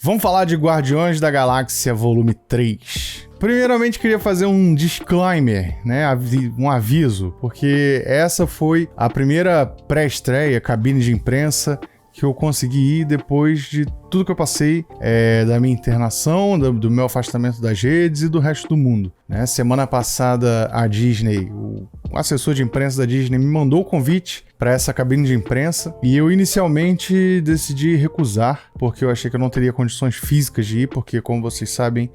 Vamos falar de Guardiões da Galáxia Volume 3. Primeiramente, queria fazer um disclaimer, né? Um aviso, porque essa foi a primeira pré-estreia, cabine de imprensa, que eu consegui ir depois de tudo que eu passei, da minha internação, do meu afastamento das redes e do resto do mundo, né? Semana passada, a Disney, o assessor de imprensa da Disney me mandou o convite para essa cabine de imprensa e eu inicialmente decidi recusar, porque eu achei que eu não teria condições físicas de ir, porque, como vocês sabem,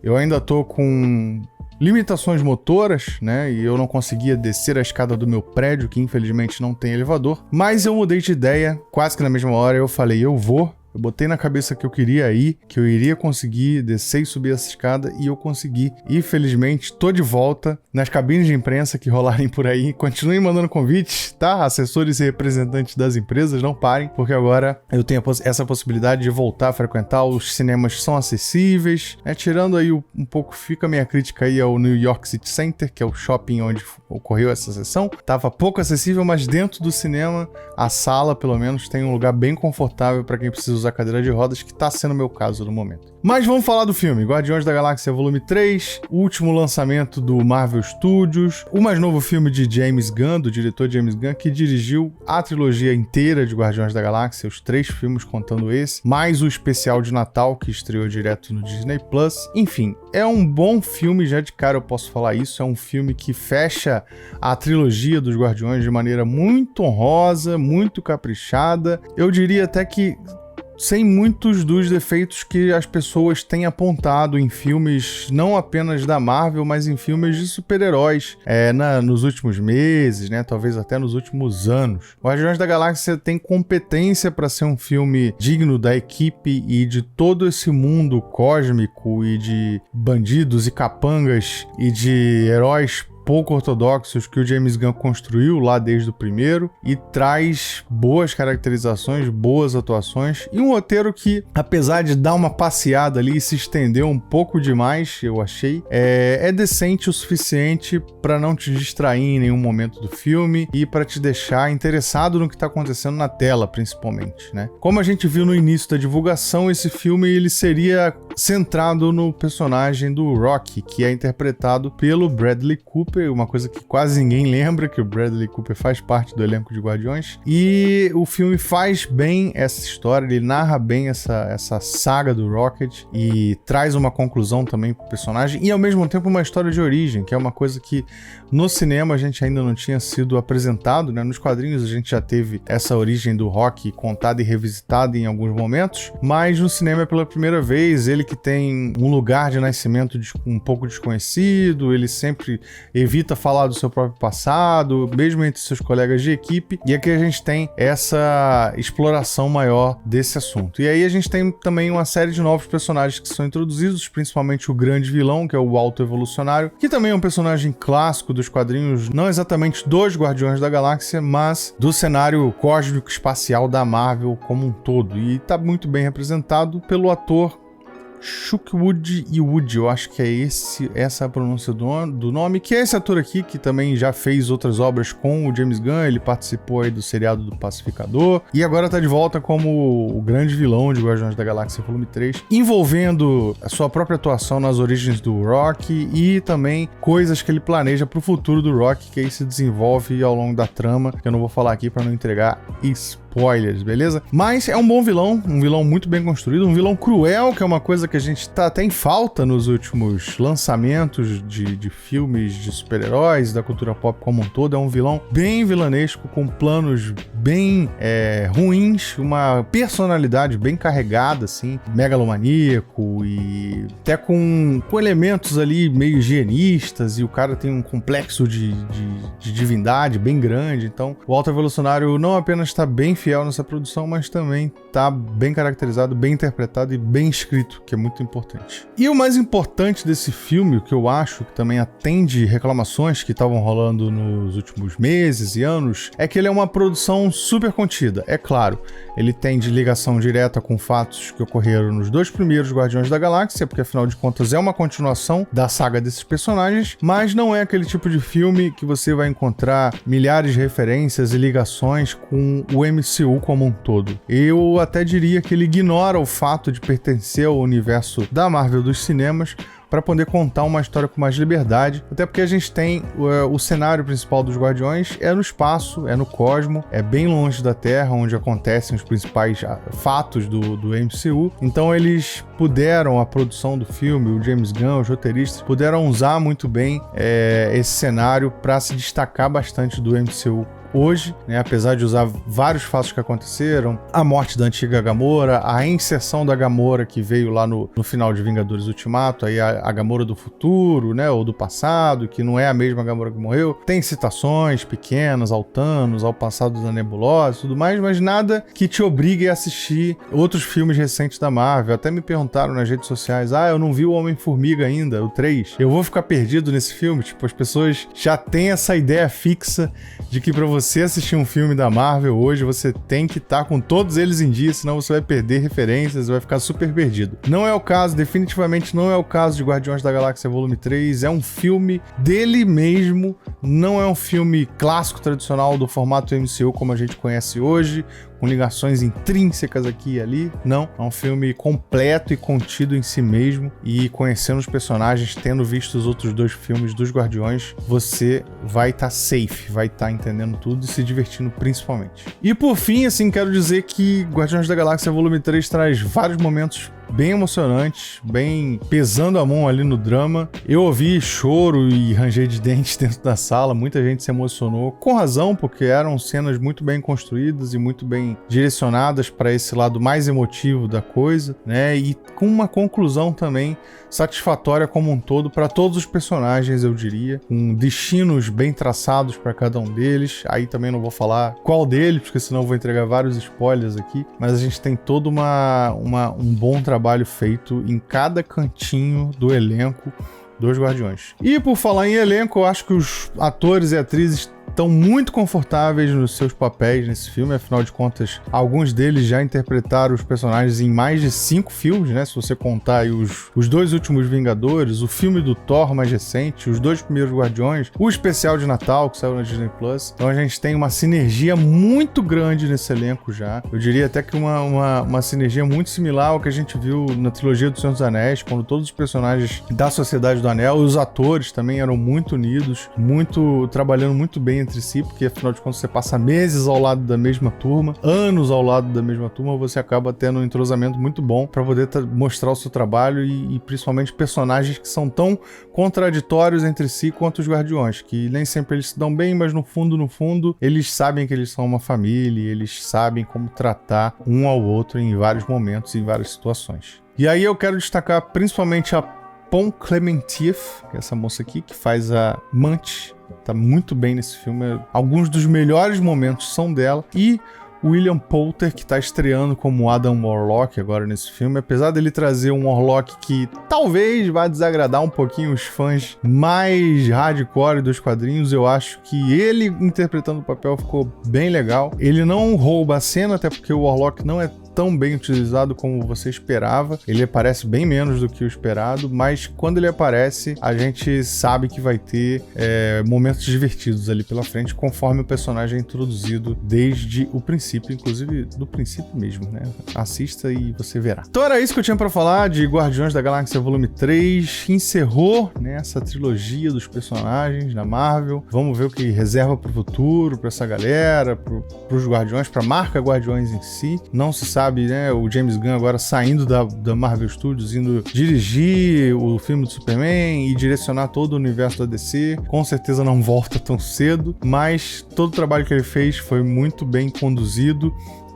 eu ainda tô com limitações motoras, né? E eu não conseguia descer a escada do meu prédio, que infelizmente não tem elevador. Mas eu mudei de ideia, quase que na mesma hora eu falei, eu vou. Eu botei na cabeça que eu queria ir, que eu iria conseguir descer e subir essa escada, e eu consegui. E felizmente tô de volta nas cabines de imprensa que rolarem por aí. Continuem mandando convites, tá? Assessores e representantes das empresas, não parem, porque agora eu tenho essa possibilidade de voltar a frequentar. Os cinemas são acessíveis, né? Tirando aí um pouco, fica a minha crítica aí ao New York City Center, que é o shopping onde ocorreu essa sessão. Tava pouco acessível, mas dentro do cinema, a sala, pelo menos, tem um lugar bem confortável para quem precisa usar cadeira de rodas, que tá sendo o meu caso no momento. Mas vamos falar do filme, Guardiões da Galáxia Volume 3, o último lançamento do Marvel Studios, o mais novo filme de James Gunn, do diretor James Gunn, que dirigiu a trilogia inteira de Guardiões da Galáxia, os 3 filmes contando esse, mais o especial de Natal, que estreou direto no Disney+. Enfim, é um bom filme, já de cara eu posso falar isso, é um filme que fecha a trilogia dos Guardiões de maneira muito honrosa, muito caprichada, eu diria até que sem muitos dos defeitos que as pessoas têm apontado em filmes, não apenas da Marvel, mas em filmes de super-heróis nos últimos meses, né? Talvez até nos últimos anos. Guardiões da Galáxia tem competência para ser um filme digno da equipe e de todo esse mundo cósmico e de bandidos e capangas e de heróis pouco ortodoxos que o James Gunn construiu lá desde o primeiro e traz boas caracterizações, boas atuações e um roteiro que, apesar de dar uma passeada ali e se estender um pouco demais, eu achei, é decente o suficiente para não te distrair em nenhum momento do filme e para te deixar interessado no que está acontecendo na tela, principalmente, né? Como a gente viu no início da divulgação, esse filme ele seria centrado no personagem do Rocky, que é interpretado pelo Bradley Cooper, uma coisa que quase ninguém lembra, que o Bradley Cooper faz parte do elenco de Guardiões, e o filme faz bem essa história, ele narra bem essa saga do Rocket e traz uma conclusão também pro personagem e ao mesmo tempo uma história de origem, que é uma coisa que no cinema a gente ainda não tinha sido apresentado, né? Nos quadrinhos a gente já teve essa origem do Rocky contada e revisitada em alguns momentos, mas no cinema é pela primeira vez. Ele que tem um lugar de nascimento um pouco desconhecido, ele sempre evita falar do seu próprio passado, mesmo entre seus colegas de equipe, e aqui a gente tem essa exploração maior desse assunto. E aí a gente tem também uma série de novos personagens que são introduzidos, principalmente o grande vilão, que é o Alto Evolucionário, que também é um personagem clássico dos quadrinhos, não exatamente dos Guardiões da Galáxia, mas do cenário cósmico espacial da Marvel como um todo, e tá muito bem representado pelo ator Chukwudi Iwuji, eu acho que é essa a pronúncia do nome, que é esse ator aqui, que também já fez outras obras com o James Gunn, ele participou aí do seriado do Pacificador, e agora tá de volta como o grande vilão de Guardiões da Galáxia Volume 3, envolvendo a sua própria atuação nas origens do Rocky e também coisas que ele planeja pro futuro do Rocky, que aí se desenvolve ao longo da trama, que eu não vou falar aqui para não entregar spoilers, beleza? Mas é um bom vilão, um vilão muito bem construído, um vilão cruel, que é uma coisa que a gente tá até em falta nos últimos lançamentos de filmes de super-heróis, da cultura pop como um todo. É um vilão bem vilanesco, com planos bem ruins, uma personalidade bem carregada, assim, megalomaníaco e até com elementos ali meio higienistas, e o cara tem um complexo de divindade bem grande. Então o Alto Evolucionário não apenas está bem fiel nessa produção, mas também tá bem caracterizado, bem interpretado e bem escrito, que é muito importante. E o mais importante desse filme, o que eu acho que também atende reclamações que estavam rolando nos últimos meses e anos, é que ele é uma produção super contida. É claro, ele tem de ligação direta com fatos que ocorreram nos 2 primeiros Guardiões da Galáxia, porque afinal de contas é uma continuação da saga desses personagens, mas não é aquele tipo de filme que você vai encontrar milhares de referências e ligações com o MCU MCU como um todo. Eu até diria que ele ignora o fato de pertencer ao universo da Marvel dos cinemas para poder contar uma história com mais liberdade, até porque a gente tem o cenário principal dos Guardiões é no espaço, é no cosmo, é bem longe da Terra, onde acontecem os principais fatos do MCU, então eles puderam, a produção do filme, o James Gunn, os roteiristas, puderam usar muito bem esse cenário para se destacar bastante do MCU hoje, né, apesar de usar vários fatos que aconteceram, a morte da antiga Gamora, a inserção da Gamora que veio lá no final de Vingadores Ultimato, aí a Gamora do futuro, né, ou do passado, que não é a mesma Gamora que morreu. Tem citações pequenas ao Thanos, ao passado da Nebulosa e tudo mais, mas nada que te obrigue a assistir outros filmes recentes da Marvel. Até me perguntaram nas redes sociais, eu não vi o Homem-Formiga ainda, o 3. Eu vou ficar perdido nesse filme? Tipo, as pessoas já têm essa ideia fixa de que pra você assistir um filme da Marvel hoje, você tem que estar com todos eles em dia, senão você vai perder referências, vai ficar super perdido. Não é o caso, definitivamente não é o caso de Guardiões da Galáxia Volume 3, é um filme dele mesmo, não é um filme clássico tradicional do formato MCU como a gente conhece hoje, com ligações intrínsecas aqui e ali, não. É um filme completo e contido em si mesmo, e conhecendo os personagens, tendo visto os outros 2 filmes dos Guardiões, você vai estar safe, vai estar entendendo tudo e se divertindo principalmente. E por fim, assim, quero dizer que Guardiões da Galáxia Volume 3 traz vários momentos bem emocionantes, bem pesando a mão ali no drama. Eu ouvi choro e ranger de dentes dentro da sala, muita gente se emocionou, com razão, porque eram cenas muito bem construídas e muito bem direcionadas para esse lado mais emotivo da coisa, né? E com uma conclusão também satisfatória como um todo para todos os personagens, eu diria, com destinos bem traçados para cada um deles. Aí também não vou falar qual deles, porque senão eu vou entregar vários spoilers aqui, mas a gente tem todo um bom trabalho feito em cada cantinho do elenco dos Guardiões. E por falar em elenco, eu acho que os atores e atrizes estão muito confortáveis nos seus papéis nesse filme, afinal de contas, alguns deles já interpretaram os personagens em mais de 5 filmes, né? Se você contar aí os 2 últimos Vingadores, o filme do Thor mais recente, os 2 primeiros Guardiões, o especial de Natal que saiu na Disney Plus. Então a gente tem uma sinergia muito grande nesse elenco já. Eu diria até que uma sinergia muito similar ao que a gente viu na trilogia do Senhor dos Anéis, quando todos os personagens da Sociedade do Anel, os atores também eram muito unidos, trabalhando muito bem entre si, porque afinal de contas você passa meses ao lado da mesma turma, anos ao lado da mesma turma, você acaba tendo um entrosamento muito bom para poder mostrar o seu trabalho e principalmente personagens que são tão contraditórios entre si quanto os Guardiões, que nem sempre eles se dão bem, mas no fundo, eles sabem que eles são uma família, eles sabem como tratar um ao outro em vários momentos e em várias situações. E aí eu quero destacar principalmente a Pom Klementieff, que é essa moça aqui, que faz a Mantis, tá muito bem nesse filme. Alguns dos melhores momentos são dela. E William Poulter, que tá estreando como Adam Warlock agora nesse filme, apesar dele trazer um Warlock que talvez vá desagradar um pouquinho os fãs mais hardcore dos quadrinhos, eu acho que ele interpretando o papel ficou bem legal. Ele não rouba a cena, até porque o Warlock não é tão bem utilizado como você esperava. Ele aparece bem menos do que o esperado, mas quando ele aparece, a gente sabe que vai ter momentos divertidos ali pela frente, conforme o personagem é introduzido desde o princípio, inclusive do princípio mesmo, né? Assista e você verá. Então era isso que eu tinha pra falar de Guardiões da Galáxia Volume 3. Encerrou, né, essa trilogia dos personagens da Marvel. Vamos ver o que reserva pro futuro, pra essa galera, pros Guardiões, pra marca Guardiões em si. Não se sabe, né, o James Gunn agora saindo da Marvel Studios, indo dirigir o filme do Superman e direcionar todo o universo da DC. Com certeza não volta tão cedo, mas todo o trabalho que ele fez foi muito bem conduzido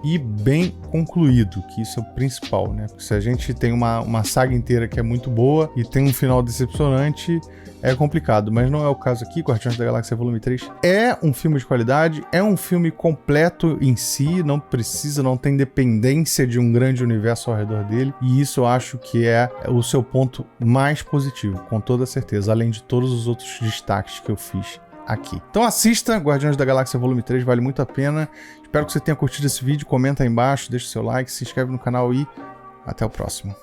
e bem concluído, que isso é o principal, né? Porque se a gente tem uma saga inteira que é muito boa e tem um final decepcionante, é complicado, mas não é o caso aqui. Guardiões da Galáxia Volume 3 é um filme de qualidade, é um filme completo em si, não tem dependência de um grande universo ao redor dele, e isso eu acho que é o seu ponto mais positivo, com toda certeza, além de todos os outros destaques que eu fiz aqui. Então assista Guardiões da Galáxia Volume 3, vale muito a pena. Espero que você tenha curtido esse vídeo, comenta aí embaixo, deixa o seu like, se inscreve no canal e até o próximo.